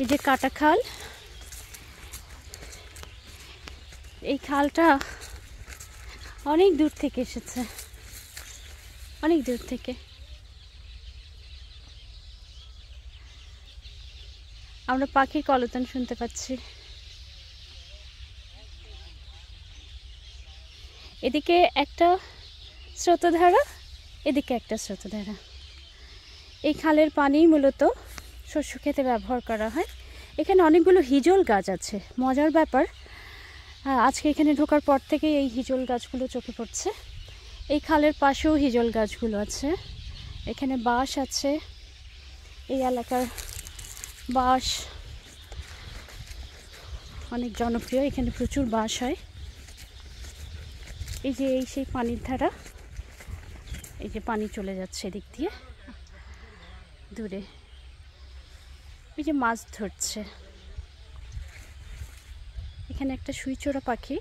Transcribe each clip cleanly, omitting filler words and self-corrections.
এই যে কাটা খাল, এই খালটা অনেক দূর থেকে এসেছে, অনেক দূর থেকে। আমরা পাখির কলতান শুনতে পাচ্ছি। এদিকে একটা স্রোতধারা, এদিকে একটা স্রোতধারা। এই খালের পানি মূলত শস্য খেতে ব্যবহার করা হয়। এখানে অনেকগুলো হিজল গাছ আছে। মজার ব্যাপার, আজকে এখানে ঢোকার পর থেকে এই হিজল গাছগুলো চোখে পড়ছে। এই খালের পাশেও হিজল গাছগুলো আছে। এখানে বাঁশ আছে, এই এলাকার বাঁশ অনেক জনপ্রিয়, এখানে প্রচুর বাঁশ হয়। এই যে এই সেই পানির ধারা, এই যে পানি চলে যাচ্ছে এদিক দিয়ে দূরে। এই যে মাছ ধরছে, এখানে একটা সুইচোড়া পাখি,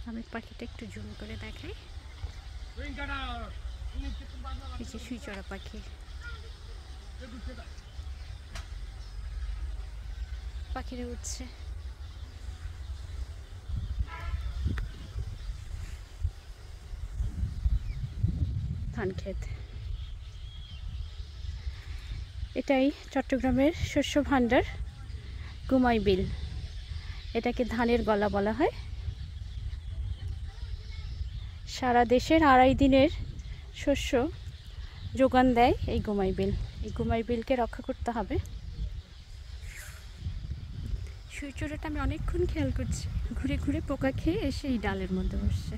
আমি পাখিটা একটু জুম করে দেখাই। এই যে সুইচোড়া পাখি, পাখিরা উঠছে। ধান ক্ষেত, এটাই চট্টগ্রামের শস্য ভাণ্ডার গুমাই বিল। এটাকে ধানের গলা বলা হয়। সারা দেশের 2.5 দিনের শস্য যোগান দেয় এই গুমাই বিল। এই গুমাই বিলকে রক্ষা করতে হবে। সুইচোড়াটা আমি অনেকক্ষণ খেয়াল করছি, ঘুরে ঘুরে পোকা খেয়ে এসে এই ডালের মধ্যে বসছে।